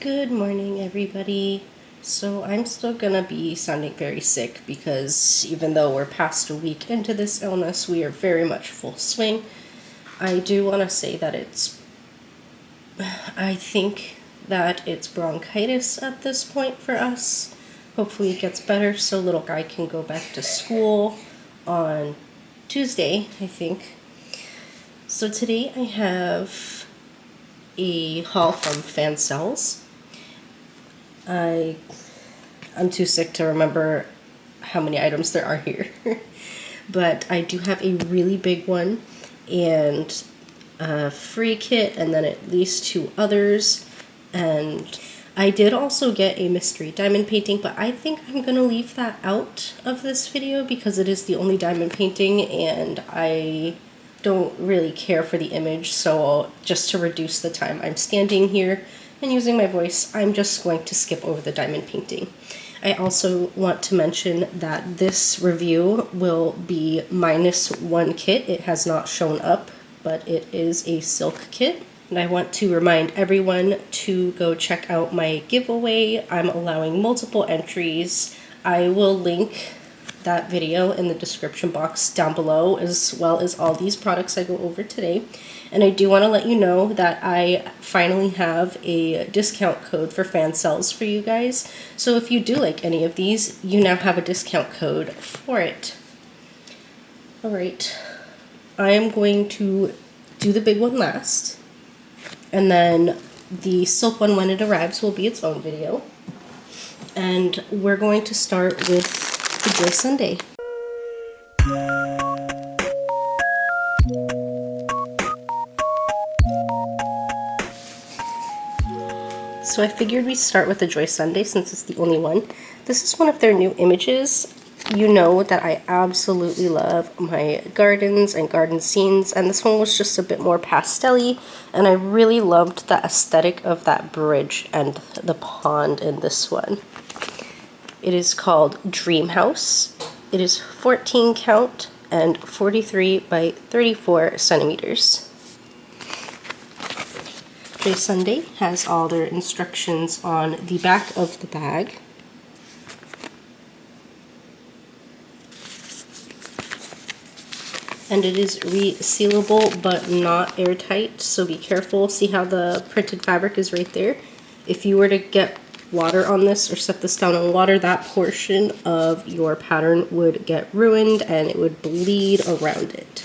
Good morning, everybody. So I'm still gonna be sounding very sick because even though we're past a week into this illness, we are very much full swing. I do want to say that I think that it's bronchitis at this point for us. Hopefully it gets better so little guy can go back to school on Tuesday, I think. So today I have a haul from Fan Cells. I'm too sick to remember how many items there are here. But I do have a really big one and a free kit and then at least 2 others. And I did also get a mystery diamond painting, but I think I'm going to leave that out of this video because it is the only diamond painting and I don't really care for the image, so just to reduce the time I'm standing here and using my voice, I'm just going to skip over the diamond painting. I also want to mention that this review will be -1 kit. It has not shown up, but it is a silk kit. And I want to remind everyone to go check out my giveaway. I'm allowing multiple entries. I will link that video in the description box down below, as well as all these products I go over today. And I do want to let you know that I finally have a discount code for Fan Cells for you guys. So if you do like any of these, you now have a discount code for it. Alright, I am going to do the big one last. And then the silk one, when it arrives, will be its own video. And we're going to start with the Joy Sunday. So I figured we'd start with the Joy Sunday since it's the only one. This is one of their new images. You know that I absolutely love my gardens and garden scenes, and this one was just a bit more pastel-y, and I really loved the aesthetic of that bridge and the pond in this one. It is called Dream House. It is 14 count and 43 by 34 centimeters. Joy Sunday has all their instructions on the back of the bag. And it is resealable but not airtight, so be careful. See how the printed fabric is right there? If you were to get water on this or set this down in water, that portion of your pattern would get ruined and it would bleed around it.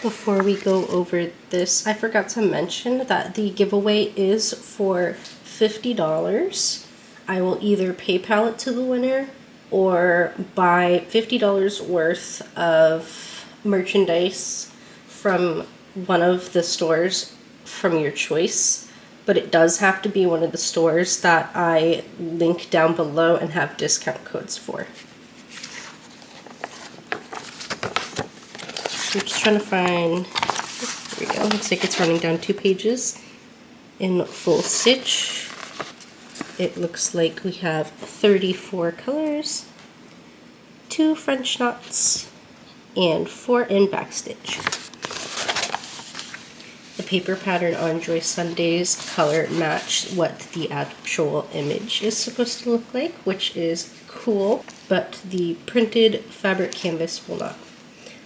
Before we go over this, I forgot to mention that the giveaway is for $50. I will either PayPal it to the winner or buy $50 worth of merchandise from one of the stores from your choice. But it does have to be one of the stores that I link down below and have discount codes for. I'm just trying to find, there we go, looks like it's running down 2 pages in full stitch. It looks like we have 34 colors, 2 French knots, and 4 in backstitch. The paper pattern on Joy Sunday's color match what the actual image is supposed to look like, which is cool, but the printed fabric canvas will not.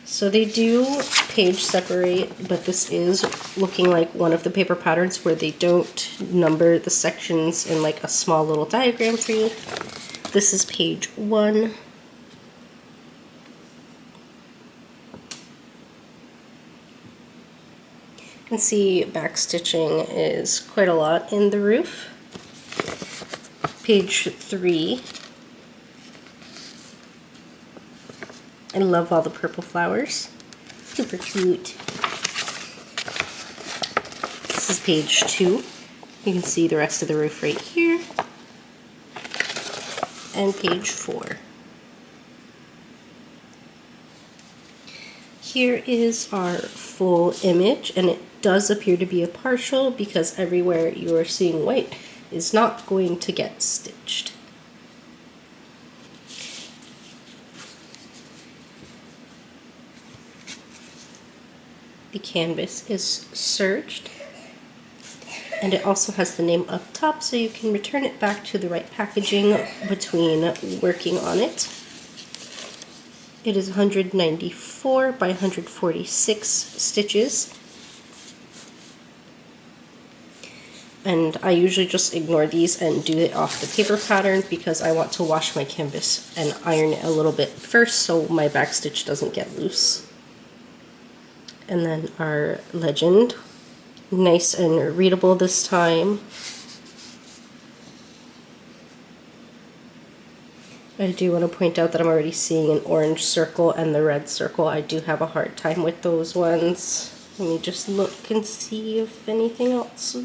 So they do page separate, but this is looking like one of the paper patterns where they don't number the sections in like a small little diagram for you. This is page 1. You can see backstitching is quite a lot in the roof. Page 3. I love all the purple flowers. Super cute. This is page 2. You can see the rest of the roof right here. And page 4. Here is our full image, and it does appear to be a partial because everywhere you are seeing white is not going to get stitched. The canvas is serged. And it also has the name up top, so you can return it back to the right packaging between working on it. It is 194 by 146 stitches. And I usually just ignore these and do it off the paper pattern because I want to wash my canvas and iron it a little bit first so my back stitch doesn't get loose. And then our legend, nice and readable this time. I do want to point out that I'm already seeing an orange circle and the red circle. I do have a hard time with those ones. Let me just look and see if anything else.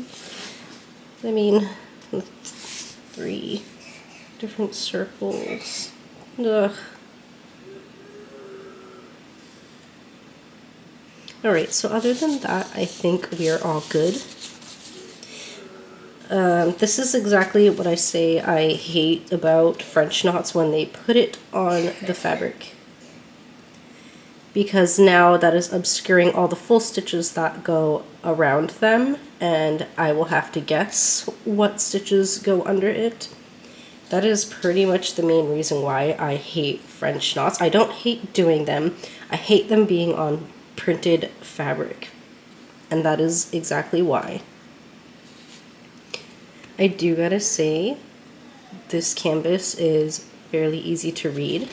I mean, 3 different circles. Ugh. Alright, so other than that, I think we are all good. This is exactly what I say I hate about French knots when they put it on the fabric. Because now that is obscuring all the full stitches that go around them, and I will have to guess what stitches go under it. That is pretty much the main reason why I hate French knots. I don't hate doing them, I hate them being on printed fabric, and that is exactly why. I do gotta say, this canvas is fairly easy to read.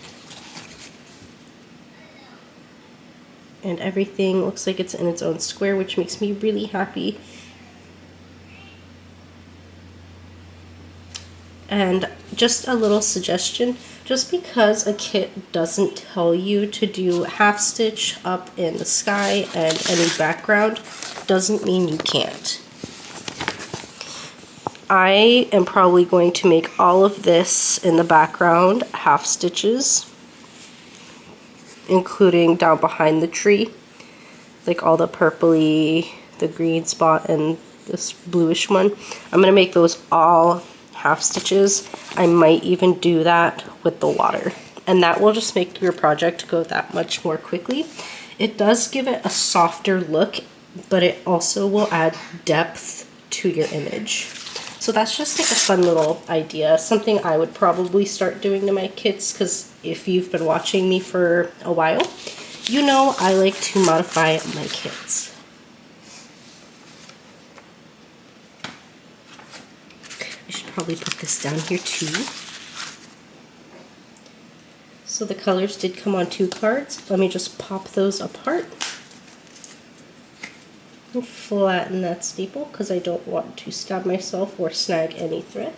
And everything looks like it's in its own square, which makes me really happy. And just a little suggestion, just because a kit doesn't tell you to do half stitch up in the sky and any background, doesn't mean you can't. I am probably going to make all of this in the background half stitches, including down behind the tree, like all the purpley, the green spot, and this bluish one. I'm gonna make those all half stitches. I might even do that with the water, and that will just make your project go that much more quickly. It does give it a softer look, but it also will add depth to your image. So that's just like a fun little idea, something I would probably start doing to my kits, because if you've been watching me for a while, you know I like to modify my kits. I should probably put this down here too. So the colors did come on 2 cards. Let me just pop those apart. And flatten that staple because I don't want to stab myself or snag any thread.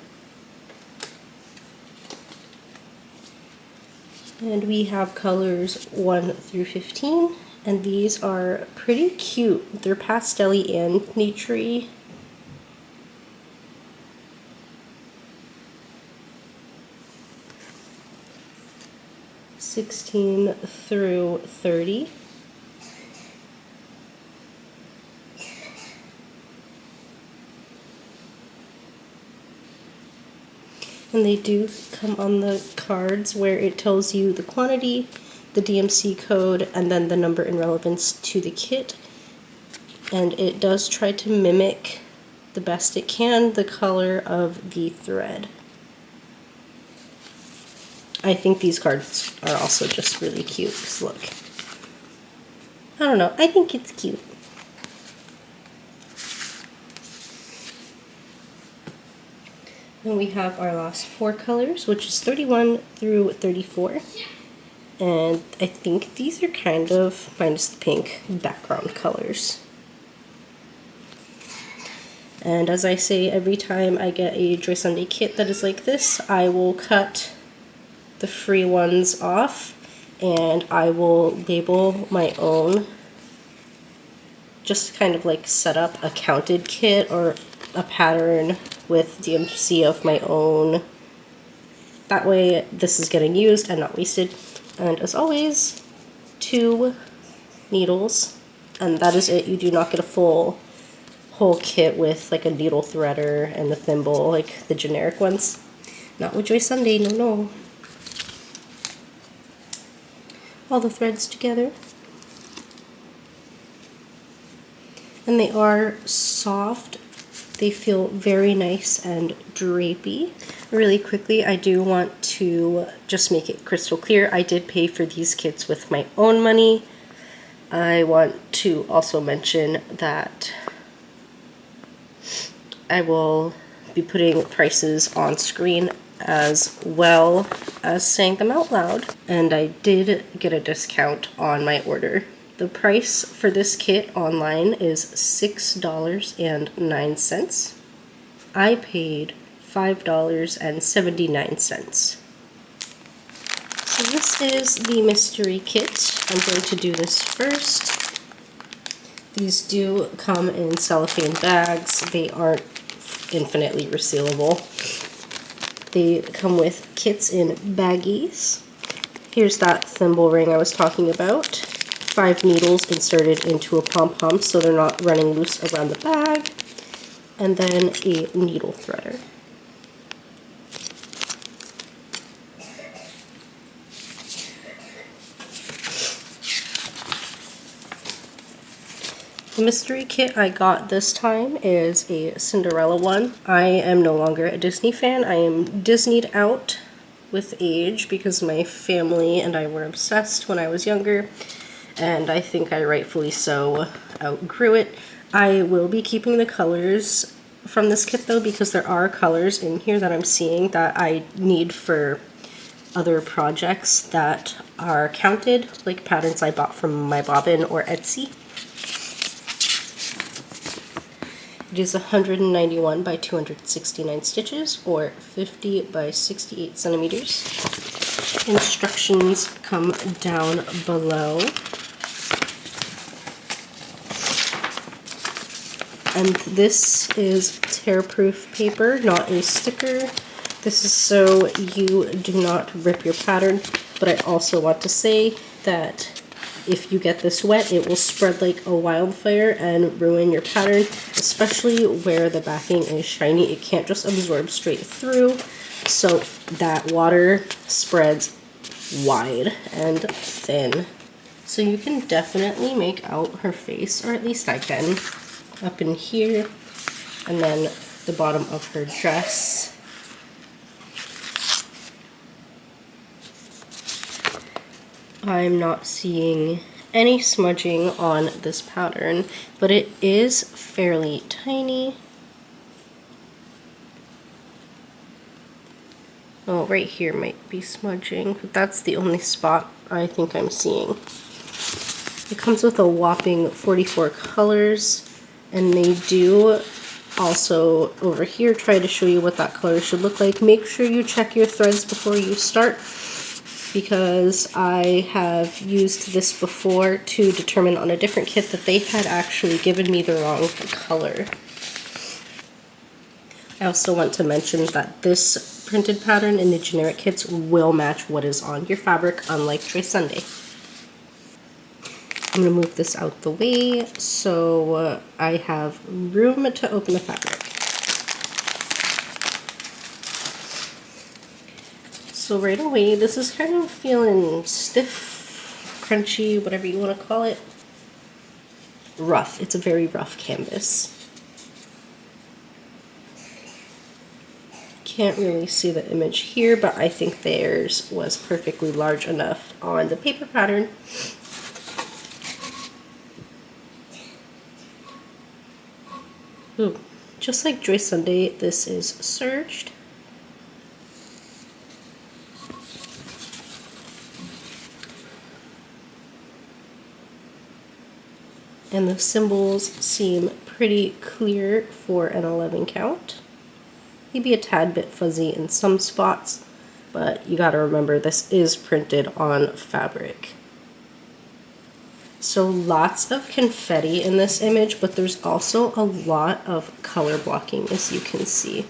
And we have colors 1 through 15, and these are pretty cute. They're pastel-y and naturey. (16 through 30). And they do come on the cards where it tells you the quantity, the DMC code, and then the number in relevance to the kit. And it does try to mimic the best it can the color of the thread. I think these cards are also just really cute. Just look. I don't know, I think it's cute. Then we have our last 4 colors, which is 31 through 34. And I think these are kind of, minus the pink, background colors. And as I say, every time I get a Joy Sunday kit that is like this, I will cut the free ones off and I will label my own, just kind of like set up a counted kit or a pattern with DMC of my own. That way this is getting used and not wasted. And as always, 2 needles, and that is it. You do not get a full whole kit with like a needle threader and the thimble like the generic ones. Not with Joy Sunday, no, no. All the threads together. And they are soft. They feel very nice and drapey. Really quickly, I do want to just make it crystal clear. I did pay for these kits with my own money. I want to also mention that I will be putting prices on screen as well as saying them out loud. And I did get a discount on my order. The price for this kit online is $6.09. I paid $5.79. So this is the mystery kit. I'm going to do this first. These do come in cellophane bags. They aren't infinitely resealable. They come with kits in baggies. Here's that thimble ring I was talking about. 5 needles inserted into a pom-pom so they're not running loose around the bag. And then a needle threader. The mystery kit I got this time is a Cinderella one. I am no longer a Disney fan. I am Disneyed out with age because my family and I were obsessed when I was younger, and I think I rightfully so outgrew it. I will be keeping the colors from this kit though, because there are colors in here that I'm seeing that I need for other projects that are counted, like patterns I bought from my bobbin or Etsy. It is 191 by 269 stitches, or 50 by 68 centimeters. Instructions come down below. And this is tear-proof paper, not a sticker. This is so you do not rip your pattern, but I also want to say that if you get this wet, it will spread like a wildfire and ruin your pattern, especially where the backing is shiny. It can't just absorb straight through, so that water spreads wide and thin. So you can definitely make out her face, or at least I can, up in here, and then the bottom of her dress. I'm not seeing any smudging on this pattern, but it is fairly tiny. Oh, right here might be smudging, but that's the only spot I think I'm seeing. It comes with a whopping 44 colors, and they do also over here try to show you what that color should look like. Make sure you check your threads before you start, because I have used this before to determine on a different kit that they had actually given me the wrong color. I also want to mention that this printed pattern in the generic kits will match what is on your fabric, unlike Joy Sunday. I'm going to move this out the way so I have room to open the fabric. So right away, this is kind of feeling stiff, crunchy, whatever you want to call it. Rough. It's a very rough canvas. Can't really see the image here, but I think theirs was perfectly large enough on the paper pattern. Ooh, just like Joy Sunday, this is serged. And the symbols seem pretty clear for an 11 count. Maybe a tad bit fuzzy in some spots, but you gotta remember this is printed on fabric. So lots of confetti in this image, but there's also a lot of color blocking, as you can see.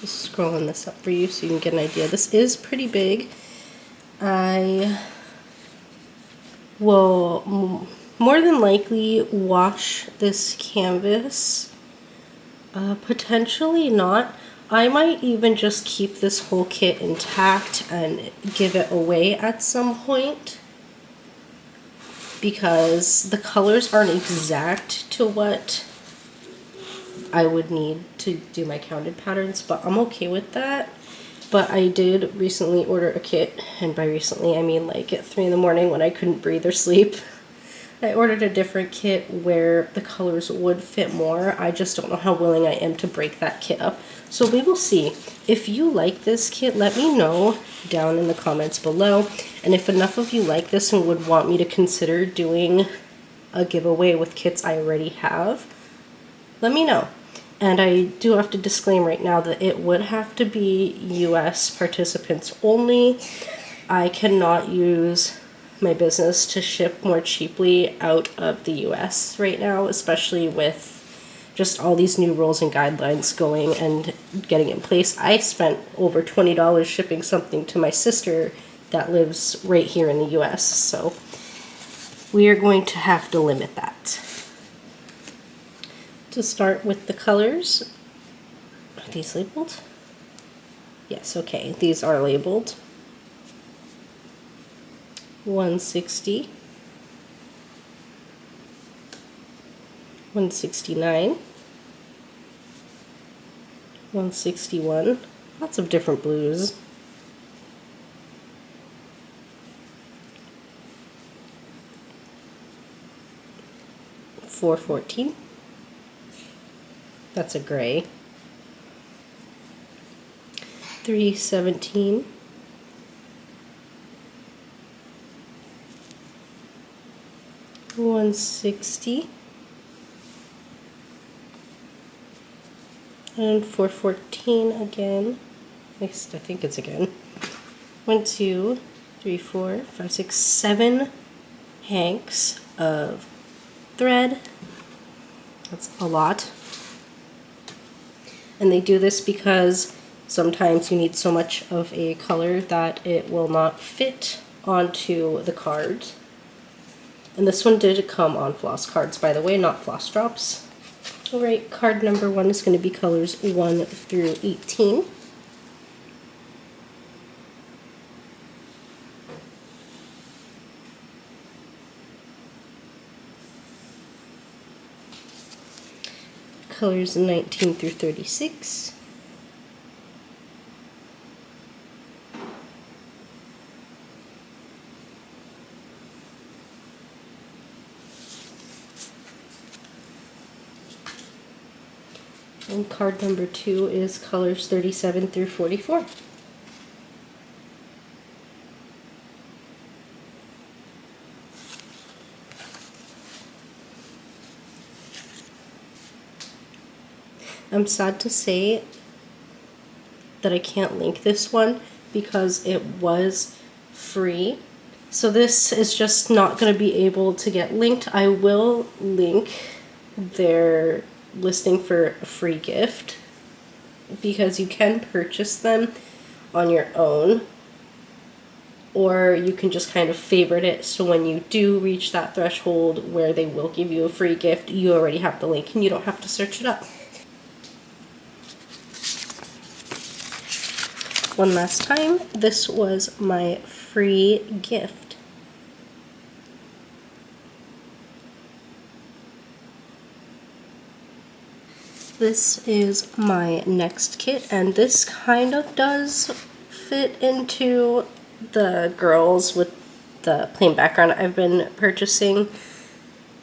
Just scrolling this up for you so you can get an idea. This is pretty big. I will more than likely wash this canvas. Potentially not. I might even just keep this whole kit intact and give it away at some point, because the colors aren't exact to what I would need to do my counted patterns, but I'm okay with that. But I did recently order a kit, and by recently I mean like at 3 in the morning when I couldn't breathe or sleep. I ordered a different kit where the colors would fit more. I just don't know how willing I am to break that kit up. So we will see. If you like this kit, let me know down in the comments below. And if enough of you like this and would want me to consider doing a giveaway with kits I already have, let me know. And I do have to disclaim right now that it would have to be US participants only. I cannot use my business to ship more cheaply out of the US right now, especially with just all these new rules and guidelines going and getting in place. I spent over $20 shipping something to my sister that lives right here in the US, so we are going to have to limit that. To start with the colors, are these labeled? Yes, okay, these are labeled. 160, 169, 161, lots of different blues. 414. That's a gray. 317. 160. And 414 again. At least I think it's again. 1, 2, 3, 4, 5, 6, 7 hanks of thread. That's a lot. And they do this because sometimes you need so much of a color that it will not fit onto the card. And this one did come on floss cards, by the way, not floss drops. Alright, card number 1 is going to be colors 1 through 18. Colors 19 through 36. And card number 2 is colors 37 through 44. I'm sad to say that I can't link this one because it was free. So this is just not going to be able to get linked. I will link their listing for a free gift because you can purchase them on your own, or you can just kind of favorite it so when you do reach that threshold where they will give you a free gift, you already have the link and you don't have to search it up. One last time, this was my free gift. This is my next kit, and this kind of does fit into the girls with the plain background I've been purchasing.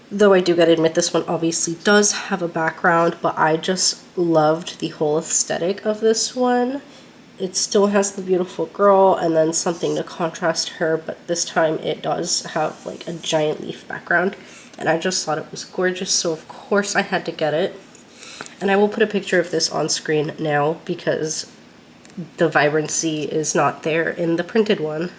Though I do gotta admit this one obviously does have a background, but I just loved the whole aesthetic of this one. It still has the beautiful girl and then something to contrast her, but this time it does have like a giant leaf background, and I just thought it was gorgeous, so of course I had to get it. And I will put a picture of this on screen now because the vibrancy is not there in the printed one.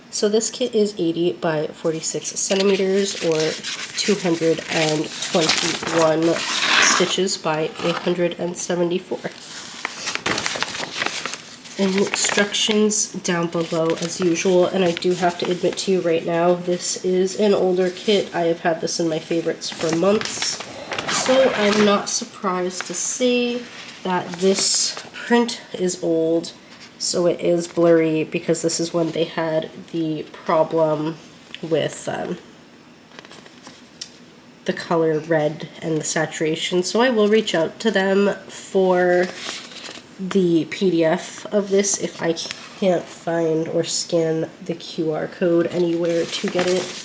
So this kit is 80 by 46 centimeters or 221 stitches by 874. Instructions down below as usual, and I do have to admit to you right now, this is an older kit. I have had this in my favorites for months. Also, I'm not surprised to see that this print is old, so it is blurry because this is when they had the problem with the color red and the saturation. So I will reach out to them for the PDF of this if I can't find or scan the QR code anywhere to get it.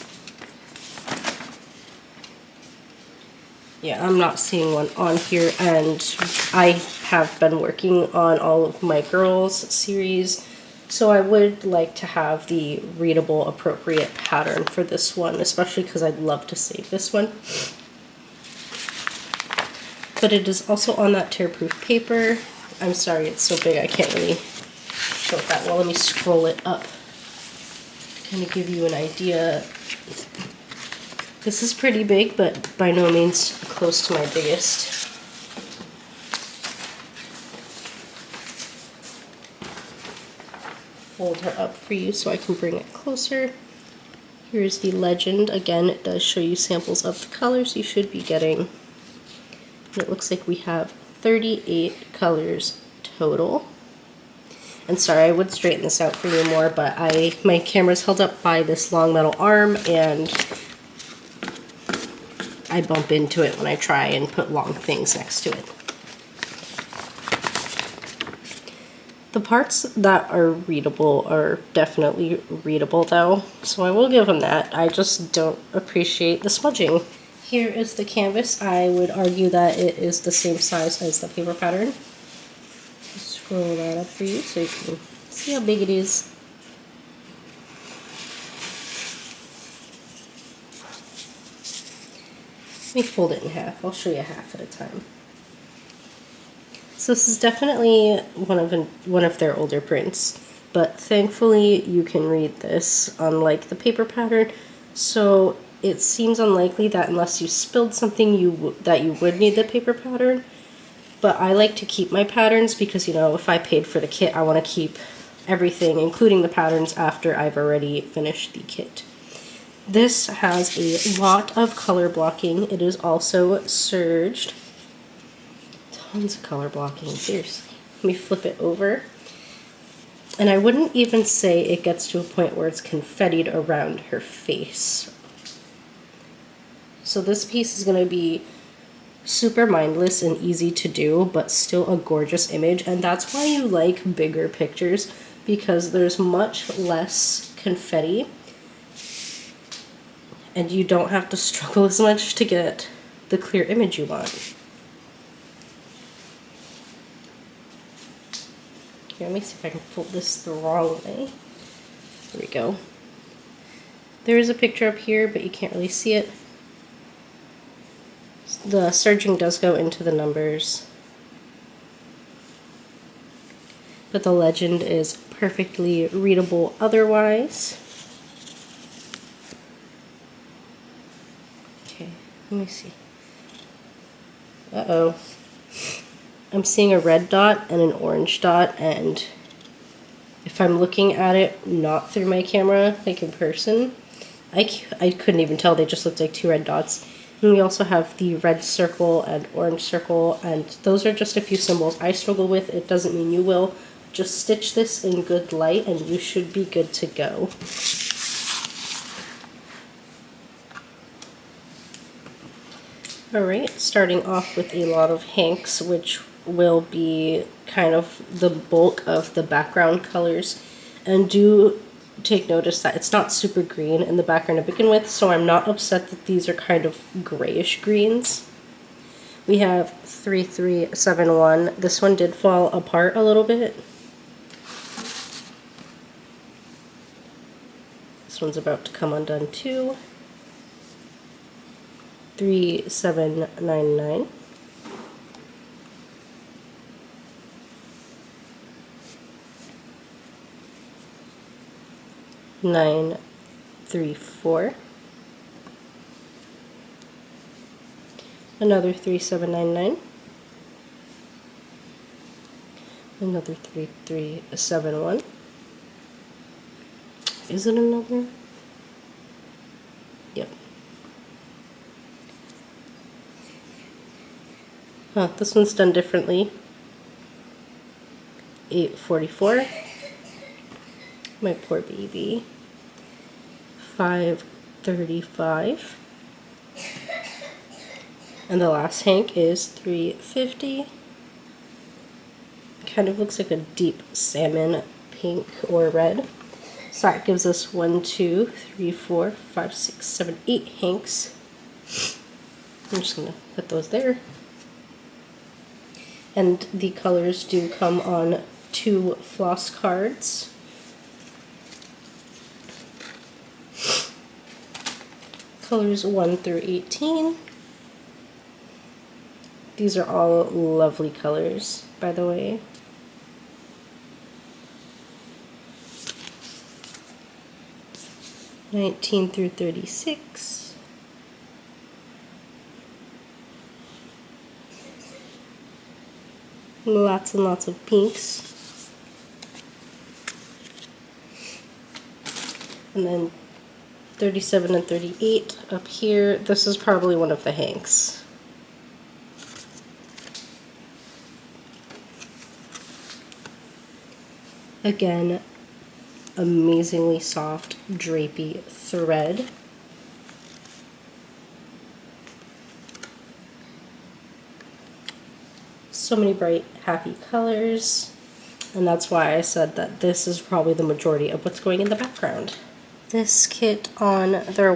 Yeah, I'm not seeing one on here, and I have been working on all of my girls series, so I would like to have the readable appropriate pattern for this one, especially because I'd love to save this one. But it is also on that tear-proof paper. I'm sorry, it's so big I can't really show it that well. Let me scroll it up to kind of give you an idea. This is pretty big, but by no means close to my biggest. Fold her up for you so I can bring it closer. Here's the legend. Again, it does show you samples of the colors you should be getting. And it looks like we have 38 colors total. And sorry, I would straighten this out for you more, but my camera's held up by this long metal arm, and I bump into it when I try and put long things next to it. The parts that are readable are definitely readable though, so I will give them that. I just don't appreciate the smudging. Here is the canvas. I would argue that it is the same size as the paper pattern. Scroll that up for you so you can see how big it is. Let me fold it in half. I'll show you half at a time. So this is definitely one of their older prints, but thankfully you can read this, unlike the paper pattern. So it seems unlikely that unless you spilled something that you would need the paper pattern. But I like to keep my patterns because, you know, if I paid for the kit, I want to keep everything, including the patterns, after I've already finished the kit. This has a lot of color blocking. It is also serged. Tons of color blocking, seriously. Let me flip it over. And I wouldn't even say it gets to a point where it's confettied around her face. So this piece is going to be super mindless and easy to do, but still a gorgeous image. And that's why you like bigger pictures, because there's much less confetti. And you don't have to struggle as much to get the clear image you want. Here, let me see if I can fold this the wrong way. There we go. There is a picture up here, but you can't really see it. The serging does go into the numbers. But the legend is perfectly readable otherwise. Let me see. Uh-oh. I'm seeing a red dot and an orange dot, and if I'm looking at it not through my camera, like in person, I couldn't even tell. They just looked like two red dots. And we also have the red circle and orange circle, and those are just a few symbols I struggle with. It doesn't mean you will. Just stitch this in good light and you should be good to go. Alright, starting off with a lot of Hanks, which will be kind of the bulk of the background colors. And do take notice that it's not super green in the background to begin with, so I'm not upset that these are kind of grayish greens. We have 3371. This one did fall apart a little bit. This one's about to come undone too. 3799. Nine, 3, 4. Another 3799. Another 3371. Is it another? Yep. Huh, this one's done differently. 844. My poor baby. 535. And the last hank is 350. Kind of looks like a deep salmon pink or red. So that gives us 1, 2, 3, 4, 5, 6, 7, 8 hanks. I'm just gonna put those there. And the colors do come on 2 floss cards. Colors 1 through 18. These are all lovely colors, by the way. (19 through 36). Lots and lots of pinks. And then 37 and 38 up here. This is probably one of the hanks. Again, amazingly soft, drapey thread. So many bright, happy colors. And that's why I said that this is probably the majority of what's going in the background. This kit on their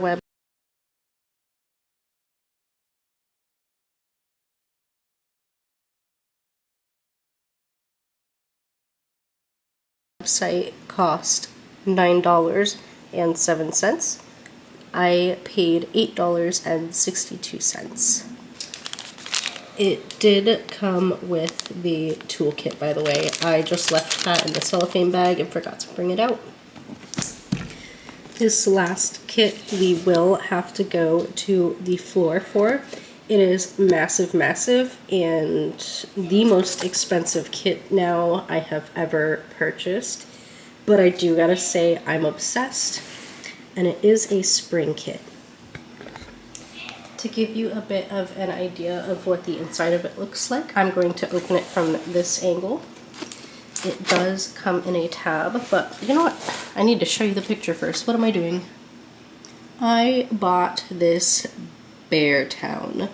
website cost $9.07. I paid $8.62. It did come with the toolkit, by the way. I just left that in the cellophane bag and forgot to bring it out. This last kit we will have to go to the floor for. It is massive, massive, and the most expensive kit now I have ever purchased. But I do gotta say, I'm obsessed, and it is a spring kit. To give you a bit of an idea of what the inside of it looks like, I'm going to open it from this angle. It does come in a tab, but you know what? I need to show you the picture first. What am I doing? I bought this Bear Town.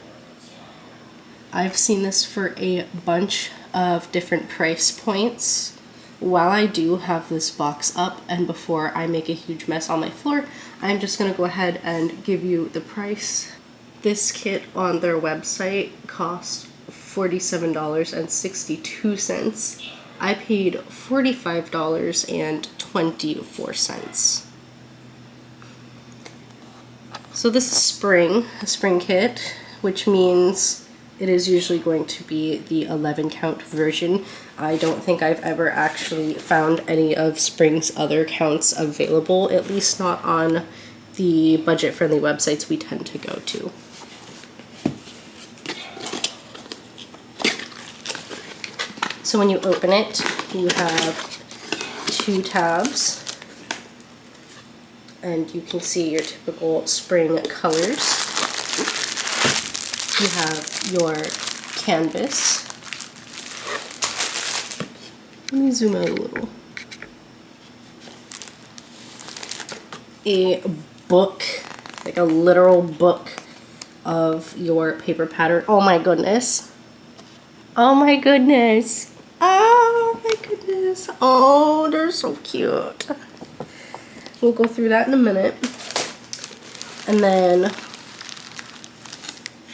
I've seen this for a bunch of different price points. While I do have this box up, and before I make a huge mess on my floor, I'm just gonna go ahead and give you the price. This kit on their website cost $47.62. I paid $45.24. So this is a spring kit, which means it is usually going to be the 11 count version. I don't think I've ever actually found any of spring's other counts available, at least not on the budget-friendly websites we tend to go to. So when you open it, you have 2 tabs, and you can see your typical spring colors. You have your canvas. Let me zoom out a little. A book, like a literal book of your paper pattern. Oh my goodness. Oh my goodness. Oh my goodness. Oh, they're so cute. We'll go through that in a minute. And then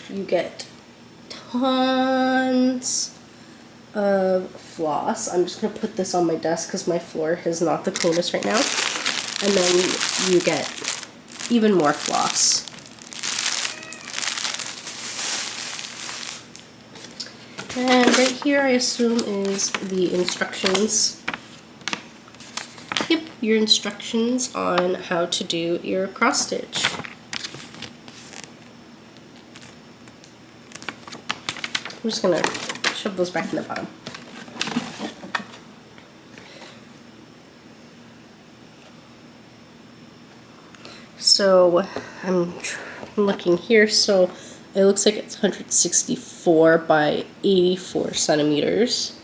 you get tons of floss. I'm just going to put this on my desk because my floor is not the cleanest right now. And then you get even more floss. And right here, I assume, is the instructions. Yep, your instructions on how to do your cross stitch. I'm just gonna shove those back in the bottom. So I'm looking here, so it looks like it's 164 74 by 84 centimeters.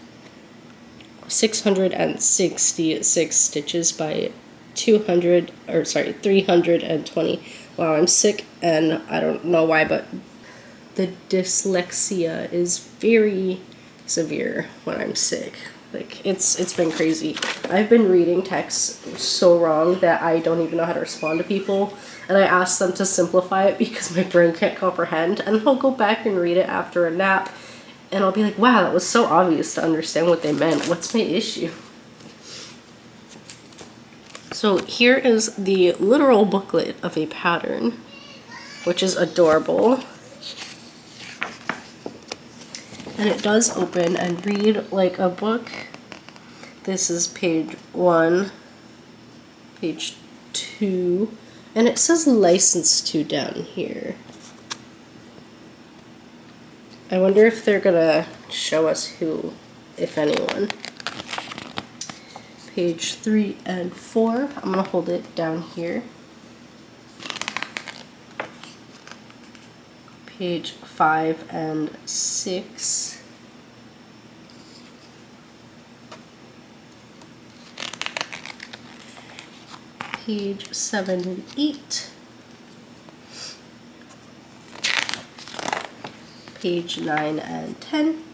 666 stitches by 320. Wow, I'm sick, and I don't know why, but the dyslexia is very severe when I'm sick. Like, it's been crazy. I've been reading texts so wrong that I don't even know how to respond to people, and I ask them to simplify it because my brain can't comprehend, and I'll go back and read it after a nap, and I'll be like, wow, that was so obvious to understand what they meant. What's my issue? So here is the literal booklet of a pattern, which is adorable. And it does open and read like a book. This is page 1, page 2, and it says license to down here. I wonder if they're gonna show us who, if anyone. Page 3 and 4, I'm gonna hold it down here. Page 5 and 6. Page 7 and 8. Page 9 and 10.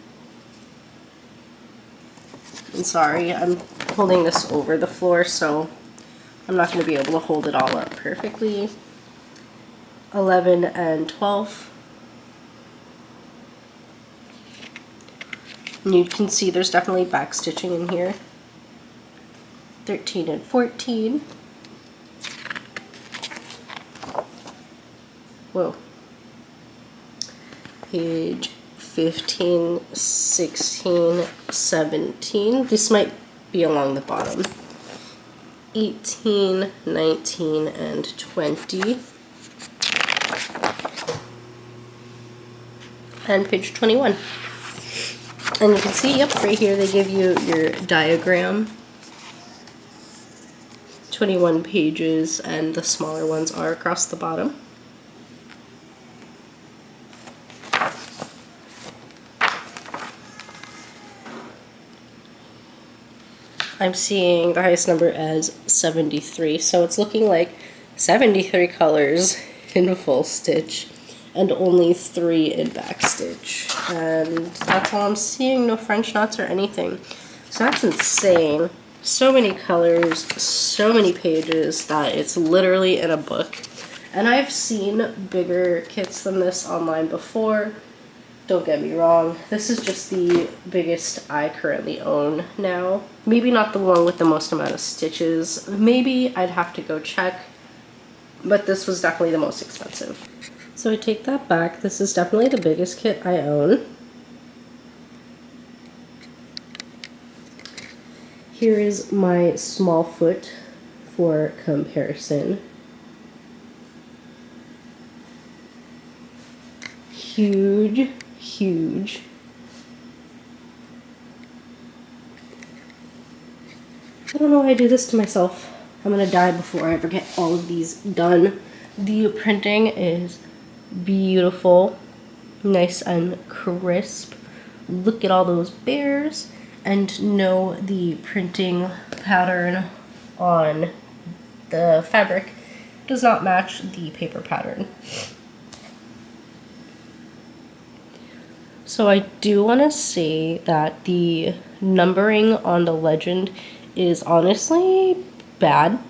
I'm sorry, I'm holding this over the floor, so I'm not going to be able to hold it all up perfectly. 11 and 12. And you can see there's definitely back stitching in here. 13 and 14. Whoa. Page 15, 16, 17. This might be along the bottom. 18, 19, and 20. And page 21. And you can see, yep, right here they give you your diagram. 21 pages, and the smaller ones are across the bottom. I'm seeing the highest number as 73, so it's looking like 73 colors in full stitch and only 3 in back stitch. And that's all I'm seeing, no French knots or anything. So that's insane. So many colors, so many pages that it's literally in a book. And I've seen bigger kits than this online before. Don't get me wrong, this is just the biggest I currently own now. Maybe not the one with the most amount of stitches. Maybe I'd have to go check, but this was definitely the most expensive. So I take that back. This is definitely the biggest kit I own. Here is my small foot for comparison. Huge. Huge. I don't know why I do this to myself. I'm gonna die before I ever get all of these done. The printing is beautiful, nice and crisp. Look at all those bears, and no, the printing pattern on the fabric does not match the paper pattern. So I do want to say that the numbering on the legend is honestly bad.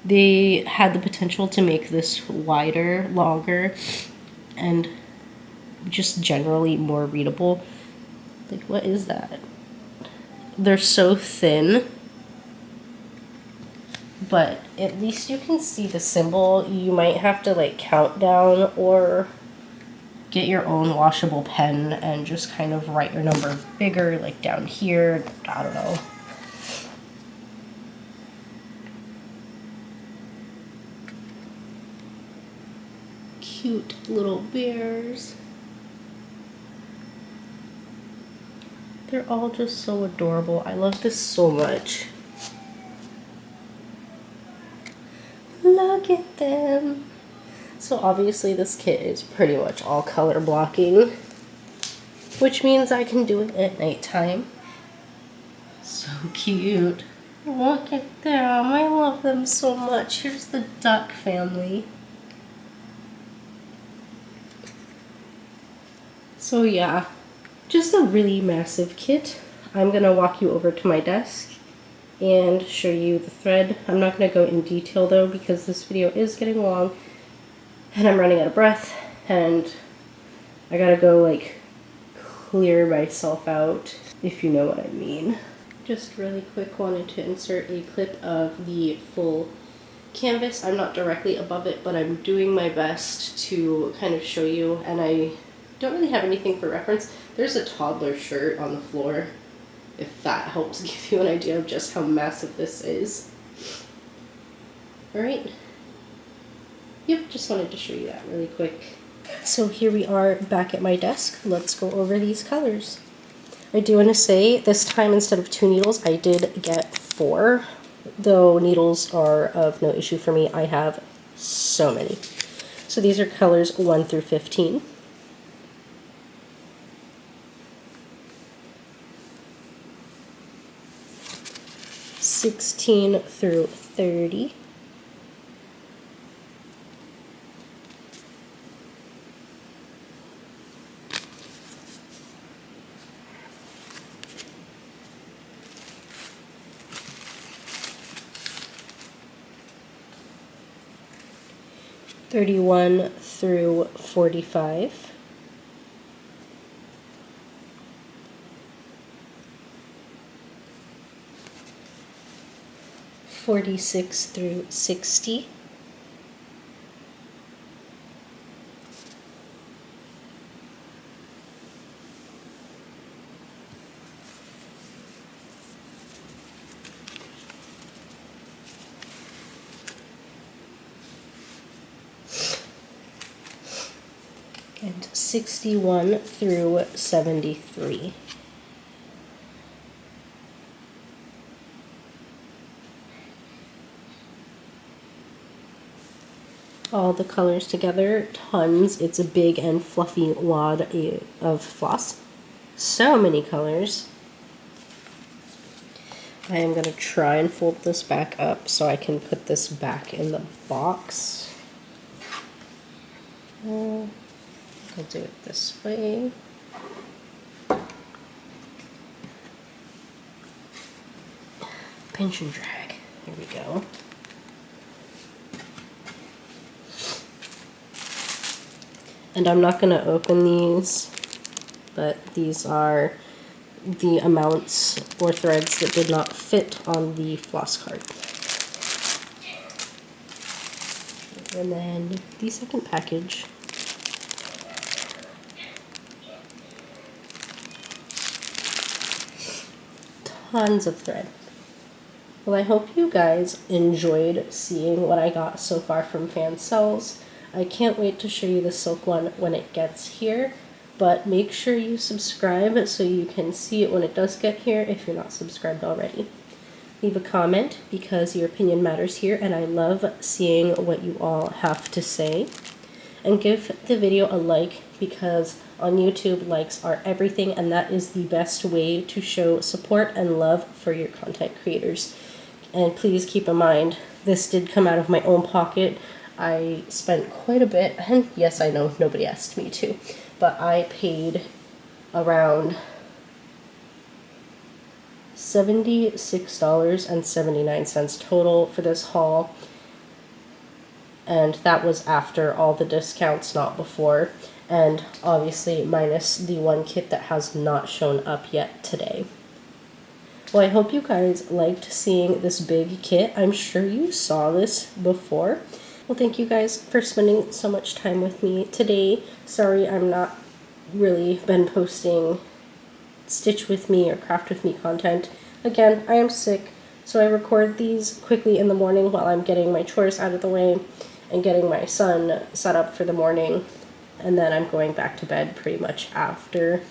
They had the potential to make this wider, longer, and just generally more readable. Like, what is that? They're so thin, but at least you can see the symbol. You might have to like count down or get your own washable pen and just kind of write your number bigger, like down here. I don't know. Cute little bears. They're all just so adorable. I love this so much. Look at them. So obviously this kit is pretty much all color blocking, which means I can do it at nighttime. So cute. Look at them. I love them so much. Here's the duck family. So yeah, just a really massive kit. I'm going to walk you over to my desk and show you the thread. I'm not going to go in detail though because this video is getting long and I'm running out of breath and I gotta go like clear myself out, if you know what I mean. Just really quick, wanted to insert a clip of the full canvas. I'm not directly above it, but I'm doing my best to kind of show you, and I don't really have anything for reference. There's a toddler shirt on the floor, if that helps give you an idea of just how massive this is. Alright. Yep, just wanted to show you that really quick. So here we are back at my desk. Let's go over these colors. I do want to say this time instead of 2 needles, I did get 4. Though needles are of no issue for me, I have so many. So these are colors 1 through 15. (16 through 30). 31 through 45. 46 through 60. 61 through 73. All the colors together, tons. It's a big and fluffy wad of floss. So many colors. I am going to try and fold this back up so I can put this back in the box. I'll do it this way. Pinch and drag. Here we go. And I'm not going to open these, but these are the amounts or threads that did not fit on the floss card. And then the second package. Tons of thread. Well, I hope you guys enjoyed seeing what I got so far from Fan Cells. I can't wait to show you the silk one when it gets here, but make sure you subscribe so you can see it when it does get here if you're not subscribed already. Leave a comment because your opinion matters here and I love seeing what you all have to say. And give the video a like because on YouTube likes are everything and that is the best way to show support and love for your content creators. And please keep in mind, this did come out of my own pocket. I spent quite a bit, and yes, I know nobody asked me to, but I paid around $76.79 total for this haul, and that was after all the discounts, not before, and obviously minus the one kit that has not shown up yet today. Well, I hope you guys liked seeing this big kit. I'm sure you saw this before. Well, thank you guys for spending so much time with me today. Sorry I'm not really been posting Stitch With Me or Craft With Me content. Again, I am sick, so I record these quickly in the morning while I'm getting my chores out of the way and getting my son set up for the morning, and then I'm going back to bed pretty much after.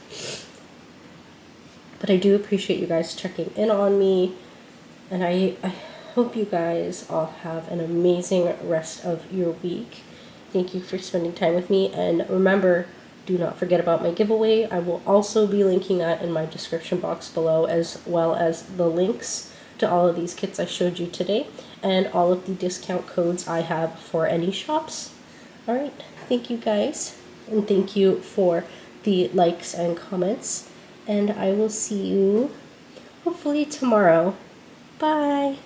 But I do appreciate you guys checking in on me, and I hope you guys all have an amazing rest of your week. Thank you for spending time with me, and remember, do not forget about my giveaway. I will also be linking that in my description box below, as well as the links to all of these kits I showed you today, and all of the discount codes I have for any shops. Alright, thank you guys, and thank you for the likes and comments, and I will see you hopefully tomorrow. Bye!